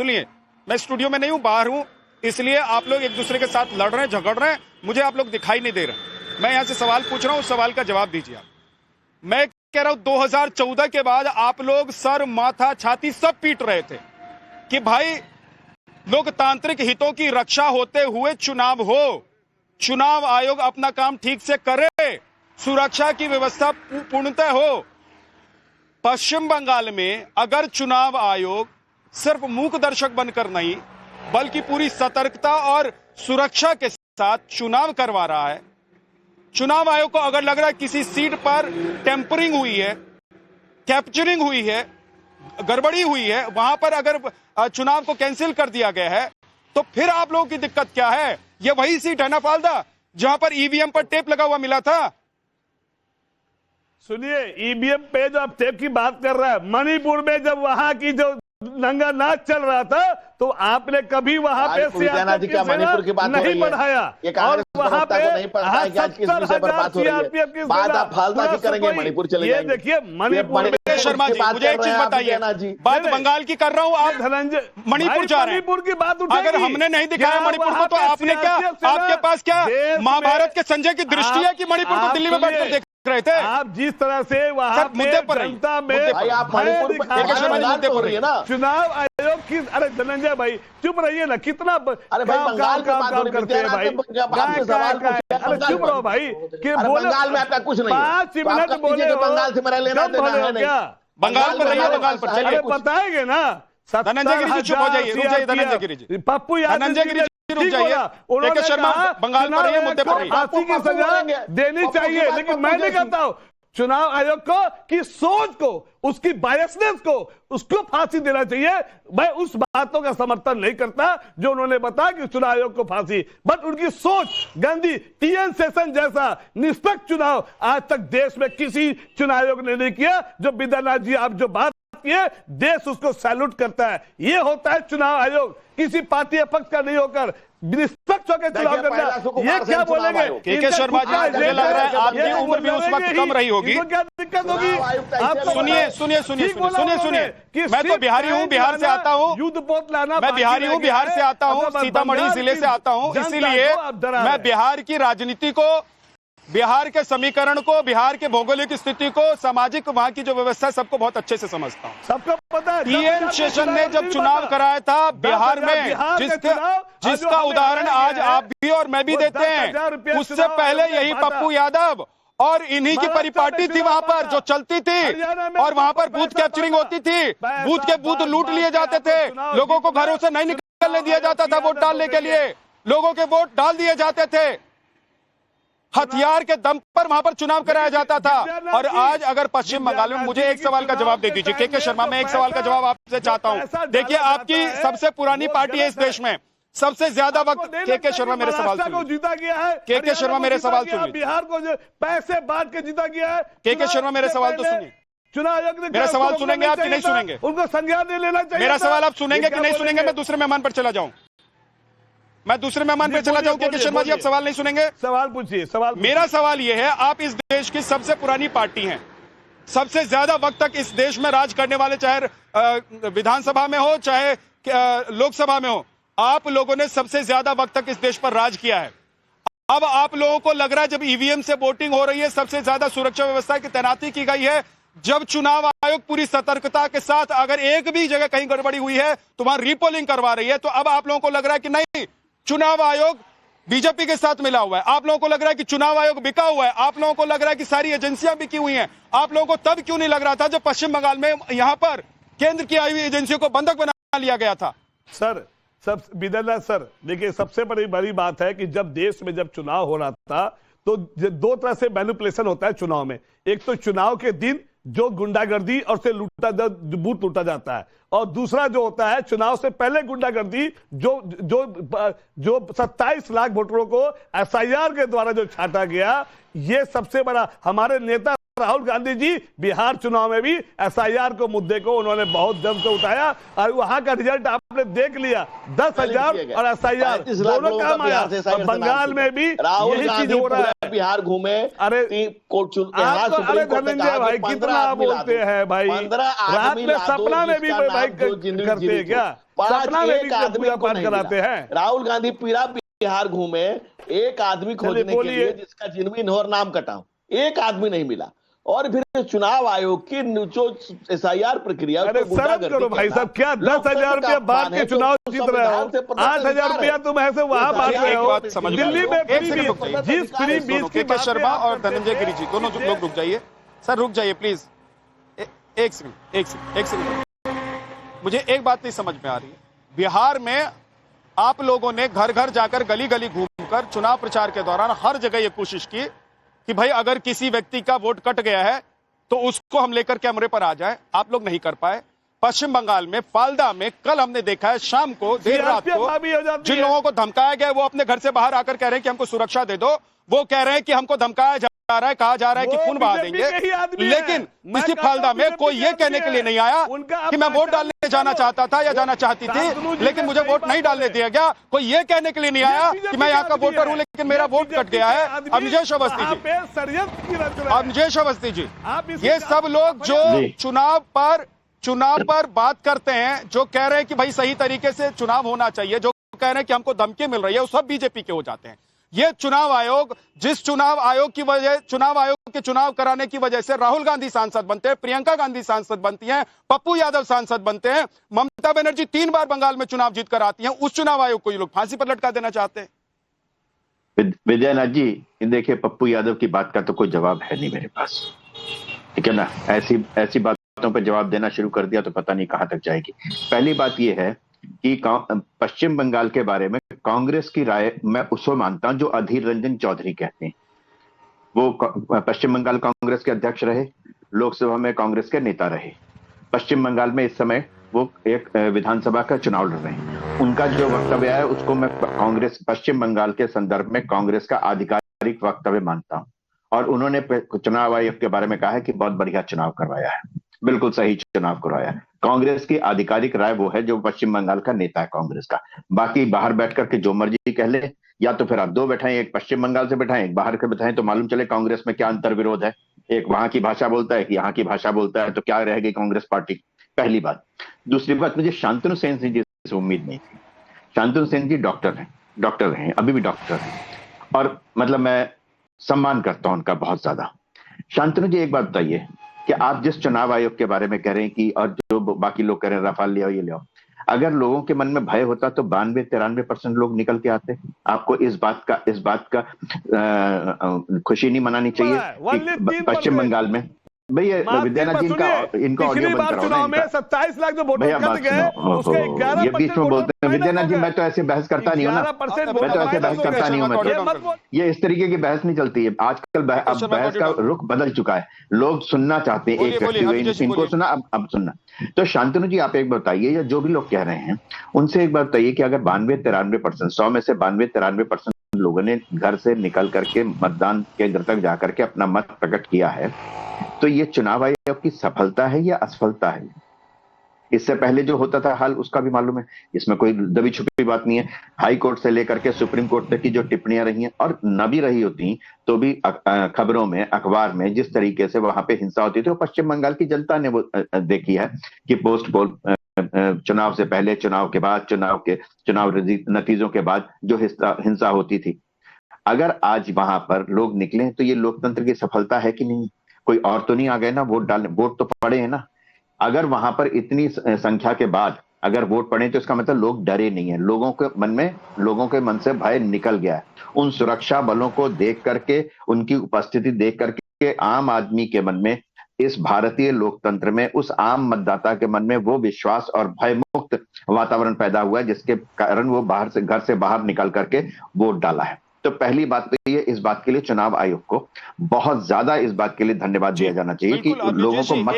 सुनिए, मैं स्टूडियो में नहीं हूं, बाहर हूं, इसलिए आप लोग एक दूसरे के साथ लड़ रहे हैं, झगड़ रहे हैं, मुझे आप लोग दिखाई नहीं दे रहे। मैं यहां से सवाल पूछ रहा हूं, उस सवाल का जवाब दीजिए आप। मैं कह रहा हूं 2014 के बाद आप लोग सर, माथा, छाती सब पीट रहे थे कि भाई लोकतांत्रिक हितों की रक्षा होते हुए चुनाव हो, चुनाव आयोग अपना काम ठीक से करे, सुरक्षा की व्यवस्था पूर्णतः हो। पश्चिम बंगाल में अगर चुनाव आयोग सिर्फ मूक दर्शक बनकर नहीं बल्कि पूरी सतर्कता और सुरक्षा के साथ चुनाव करवा रहा है, चुनाव आयोग को अगर लग रहा है किसी सीट पर टेम्परिंग हुई है, कैप्चरिंग हुई है, गड़बड़ी हुई है, वहां पर अगर चुनाव को कैंसिल कर दिया गया है, तो फिर आप लोगों की दिक्कत क्या है? ये वही सीट है ना फालदा, जहां पर ईवीएम पर टेप लगा हुआ मिला था। सुनिए, ईवीएम पे जो आप टेप की बात कर रहा है, मणिपुर में जब वहां की जो नंगा नाच चल रहा था तो आपने कभी वहां पे सीआरपीएफ की मणिपुर की बात नहीं बढ़ाया, और वहां पे नहीं पता है कि आज किस विषय पर बात हो रही है। बात आप फालतू की करेंगे, मणिपुर चले जाएंगे। ये देखिए, मणिपुर शर्मा जी, मुझे एक चीज बताइए, बात बंगाल की कर रहा हूं, आप धनंजय मणिपुर जा रहे हैं। मणिपुर की बात अगर हमने नहीं दिखाया मणिपुर को, तो आपने क्या, आपके पास क्या महाभारत के संजय की दृष्टि है कि मणिपुर को दिल्ली में बैठकर देख रहे थे? आप जिस तरह से वहां मुद्दे पर जनता में आप मणिपुर मुद्दे पर रही है ना, चुनाव आयोग की, अरे धनंजय भाई चुप रहिए ना, कितना अरे भाई बंगाल काम करते हैं भाई, अरे चुप रहो भाई, कि बंगाल में आपका कुछ नहीं, 5 मिनट बोले बंगाल से मेरा लेना देना है नहीं। बंगाल पर रहिए, बंगाल पर चलिए, बताएंगे ना। धनंजय गिरी जी चुप हो जाइए, रुक जाइए धनंजय गिरी जी, पप्पू यादव, धनंजय गिरी जी रुक जाइए, केके शर्मा बंगाल पर रहिए, मुद्दे पर रहिए। फांसी की सजा देनी चाहिए, लेकिन मैं नहीं कहता हूं चुनाव आयोग को की सोच को, उसकी बायसनेस को, उसको फांसी देना चाहिए। मैं उस बातों का समर्थन नहीं करता जो उन्होंने बताया कि चुनाव आयोग को फांसी, बट उनकी सोच गंदी, टीएन सेशन जैसा निष्पक्ष चुनाव आज तक देश में किसी चुनाव आयोग ने नहीं किया। जो विद्यानाथ जी आप जो बात किए, देश उसको सैल्यूट करता है। ये होता है चुनाव आयोग, किसी पार्टी अपक्ष का नहीं होकर निष्पक्ष होकर चुनाव करना। ये क्या बोलेंगे केके शर्मा जी, मुझे लग रहा है आपकी उम्र भी उस वक्त कम रही होगी, क्या दिक्कत होगी? आप सुनिए सुनिए सुनिए सुनिए सुनिए, मैं तो बिहारी हूँ, बिहार से आता हूँ, युद्ध पोत लाना, मैं बिहारी हूँ, बिहार से आता हूँ, सीतामढ़ी जिले से आता हूँ, इसीलिए मैं बिहार की राजनीति को, बिहार के समीकरण को, बिहार के भौगोलिक स्थिति को, सामाजिक वहां की जो व्यवस्था है, सबको बहुत अच्छे से समझता हूं। सबको पता है टीएन सेशन ने जब चुनाव कराया था बिहार में, जिसका उदाहरण आज आप भी और मैं भी देते हैं, उससे पहले यही पप्पू यादव और इन्हीं की परिपाटी थी वहां पर जो चलती थी, और वहां पर बूथ कैप्चरिंग होती थी, बूथ के बूथ लूट लिए जाते थे, लोगों को घरों से नहीं निकलने दिया जाता था वोट डालने के लिए, लोगों के वोट डाल दिए जाते थे, हथियार के दम पर वहां पर चुनाव कराया जाता था। और आज अगर पश्चिम बंगाल में, मुझे एक सवाल का जवाब दे दीजिए केके शर्मा, मैं एक सवाल का जवाब आपसे चाहता हूं। देखिए, आपकी सबसे पुरानी पार्टी है इस देश में, सबसे ज्यादा वक्त, केके शर्मा मेरे सवाल सुनिए, जीता गया है केके शर्मा मेरे सवाल सुनिए, बिहार को जो पैसे बांट के जीता गया है, केके शर्मा मेरे सवाल तो सुनिए, चुनाव आयोग ने मेरा सवाल सुनेंगे आप कि नहीं सुनेंगे? उनको संज्ञान नहीं लेना चाहिए। मेरा सवाल आप सुनेंगे कि नहीं सुनेंगे? मैं दूसरे मेहमान पर चला जाऊं, मैं दूसरे मेहमान पर चला जाऊं। केके शर्मा जी, आप सवाल नहीं सुनेंगे? सवाल पूछिए, सवाल। मेरा सवाल यह है, आप इस देश की सबसे पुरानी पार्टी हैं, सबसे ज्यादा वक्त तक इस देश में राज करने वाले, चाहे विधानसभा में हो चाहे लोकसभा में हो, आप लोगों ने सबसे ज्यादा वक्त तक इस देश पर राज किया है। अब आप लोगों को लग रहा है जब ईवीएम से वोटिंग हो रही है, सबसे ज्यादा सुरक्षा व्यवस्था की तैनाती की गई है, जब चुनाव आयोग पूरी सतर्कता के साथ अगर एक भी जगह कहीं गड़बड़ी हुई है तो वहां रीपोलिंग करवा रही है, तो अब आप लोगों को लग रहा है कि नहीं, चुनाव आयोग बीजेपी के साथ मिला हुआ है, आप लोगों को लग रहा है कि चुनाव आयोग बिका हुआ है, आप लोगों को लग रहा है कि सारी एजेंसियां बिकी हुई हैं। आप लोगों को तब क्यों नहीं लग रहा था जब पश्चिम बंगाल में यहां पर केंद्र की आई हुई एजेंसियों को बंधक बना लिया गया था? सर, सब विद्यानाथ सर, देखिए, सबसे बड़ी बात है कि जब देश में जब चुनाव हो रहा था तो दो तरह से मैनिपुलेशन होता है चुनाव में। एक तो चुनाव के दिन जो गुंडागर्दी और से बूथ लूटा जाता है, और दूसरा जो होता है चुनाव से पहले गुंडागर्दी, जो 27 लाख वोटरों को एसआईआर के द्वारा जो छांटा गया। ये सबसे बड़ा, हमारे नेता राहुल गांधी जी बिहार चुनाव में भी एसआईआर को मुद्दे को उन्होंने बहुत जम से उठाया और वहां का रिजल्ट आपने देख लिया। 10,000 और एसआईआर दोनों काम आया। और बंगाल में भी यही चीज हो रहा है। बिहार घूमे, अरे धनंजय भाई कितना बोलते हैं भाई, रात में सपना में भी भाई करते हैं क्या? सपना में भी पूजा पाठ कराते हैं। राहुल गांधी पूरा बिहार घूमे, एक आदमी खोजने के लिए जिसका जिनविन हो और नाम कटाऊं, एक आदमी नहीं मिला। और फिर चुनाव आयोग की जो एसआईआर प्रक्रिया, शर्म करो भाई साहब, क्या 10,000 रुपया बाद के चुनाव जीत रहे हो? 8,000 रुपया तुम ऐसे वहां बांट रहे हो। दिल्ली में जिस फ्री बीस की शर्मा और धनंजय गिरी जी दोनों लोग रुक जाइए। सर रुक जाइए प्लीज, एक सेकंड। मुझे एक बात नहीं समझ में आ रही है। बिहार में आप लोगों ने घर घर जाकर गली गली घूमकर चुनाव प्रचार के दौरान हर जगह यह कोशिश की कि भाई अगर किसी व्यक्ति का वोट कट गया है तो उसको हम लेकर कैमरे पर आ जाए। आप लोग नहीं कर पाए। पश्चिम बंगाल में फालदा में कल हमने देखा है शाम को, देर रात को, जिन लोगों को धमकाया गया वो अपने घर से बाहर आकर कह रहे हैं कि हमको सुरक्षा दे दो। वो कह रहे हैं कि हमको धमकाया जा रहा है, कहा जा रहा है कि खून बहा देंगे। लेकिन किसी फालदा में कोई ये कहने के लिए नहीं आया कि मैं वोट डालने जाना चाहता था या जाना चाहती थी लेकिन मुझे वोट नहीं डालने दिया गया। कोई ये कहने के लिए नहीं आया कि मैं यहाँ का वोटर हूँ लेकिन मेरा वोट कट गया है। अवनीश अवस्थी जी, ये सब लोग जो चुनाव पर बात करते हैं, जो कह रहे हैं कि भाई सही तरीके से चुनाव होना चाहिए, जो कह रहे हैं कि हमको धमकी मिल रही है, वो सब बीजेपी के हो जाते हैं। ये चुनाव आयोग, जिस चुनाव आयोग के चुनाव कराने की वजह से राहुल गांधी सांसद बनते हैं, प्रियंका गांधी सांसद बनती हैं, पप्पू यादव सांसद बनते हैं, ममता बनर्जी 3 बार बंगाल में चुनाव जीत कर आती हैं, उस चुनाव आयोग को ये लोग फांसी पर लटका देना चाहते हैं। विजयनाथ जी, देखिए पप्पू यादव की बात का तो कोई जवाब है नहीं मेरे पास, ठीक है ना। ऐसी बातों पर जवाब देना शुरू कर दिया तो पता नहीं कहां तक जाएगी। पहली बात यह है कि पश्चिम बंगाल के बारे में कांग्रेस की राय मैं उसको मानता हूं जो अधीर रंजन चौधरी कहते हैं। वो पश्चिम बंगाल कांग्रेस के अध्यक्ष रहे, लोकसभा में कांग्रेस के नेता रहे। पश्चिम बंगाल में इस समय वो एक विधानसभा का चुनाव लड़ रहे हैं। उनका जो वक्तव्य है उसको मैं पश्चिम बंगाल के संदर्भ में कांग्रेस का आधिकारिक वक्तव्य मानता हूं। और उन्होंने चुनाव आयोग के बारे में कहा है कि बहुत बढ़िया चुनाव करवाया है, बिल्कुल सही चुनाव करवाया है। कांग्रेस की आधिकारिक राय वो है जो पश्चिम बंगाल का नेता है कांग्रेस का। बाकी बाहर बैठ करके जो मर्जी कह ले, या तो फिर आप 2 बैठाएं, एक पश्चिम बंगाल से बैठाएं, एक बाहर के बैठाएं, तो मालूम चले कांग्रेस में क्या अंतर विरोध है। एक वहां की भाषा बोलता है, एक यहाँ की भाषा बोलता है, तो क्या रहेगी कांग्रेस पार्टी। पहली बात। दूसरी बात, मुझे शांतनु सेन जी से उम्मीद नहीं थी। शांतनु सेन जी डॉक्टर हैं, अभी भी डॉक्टर हैं, और मतलब मैं सम्मान करता हूं उनका बहुत ज्यादा। शांतनु जी, एक बात बताइए कि आप जिस चुनाव आयोग के बारे में कह रहे हैं कि, और जो बाकी लोग कह रहे हैं रफाल ले आओ ये ले आओ, अगर लोगों के मन में भय होता तो 92-93% लोग निकल के आते। आपको इस बात का खुशी नहीं मनानी चाहिए। पश्चिम बंगाल में भैया विद्यानाथ जी इनका ऑडियो बंद कराओ ना। में 27 लाख जो वोटर कट गए, उसके 11% ये बीच में बोलते हैं। विद्यानाथ जी, मैं तो ऐसे बहस करता नहीं हूँ ना, मैं तो ऐसे बहस करता नहीं हूँ। ये इस तरीके की बहस नहीं चलती है आजकल। बहस का रुख बदल चुका है, लोग सुनना चाहते हैं। एक व्यक्ति इनको सुना, अब सुनना। तो शांतनु जी, आप एक बताइए, या जो भी लोग कह रहे हैं उनसे एक बात बताइए कि अगर 92-93%, 100 में से 92-93% लोगों ने घर से निकल करके मतदान केंद्र तक जाकर के अपना मत प्रकट किया है, तो ये चुनाव आयोग की सफलता है या असफलता है? इससे पहले जो होता था हाल उसका भी मालूम है, इसमें कोई दबी छुपी बात नहीं है। हाई कोर्ट से लेकर के सुप्रीम कोर्ट तक की जो टिप्पणियां रही हैं, और न भी रही होती तो भी खबरों में, अखबार में जिस तरीके से वहां पे हिंसा होती थी, वो पश्चिम बंगाल की जनता ने वो देखी है कि पोस्ट पोल, चुनाव से पहले, चुनाव के बाद, चुनाव नतीजों के बाद जो हिंसा होती थी। अगर आज वहां पर लोग निकले तो ये लोकतंत्र की सफलता है कि नहीं? कोई और तो नहीं आ गए ना वोट डालने, वोट तो पड़े हैं ना। अगर वहां पर इतनी संख्या के बाद अगर वोट पड़े तो इसका मतलब लोग डरे नहीं है, लोगों के मन से भय निकल गया है। उन सुरक्षा बलों को देख करके, उनकी उपस्थिति देख करके आम आदमी के मन में, इस भारतीय लोकतंत्र में, उस आम मतदाता के मन में वो विश्वास और भय मुक्त वातावरण पैदा हुआ है, जिसके कारण वो घर से बाहर निकल करके वोट डाला है। तो पहली बात तो ये, इस बात के लिए चुनाव आयोग को बहुत ज्यादा इस बात के लिए धन्यवाद दिया जाना चाहिए कि लोगों को मत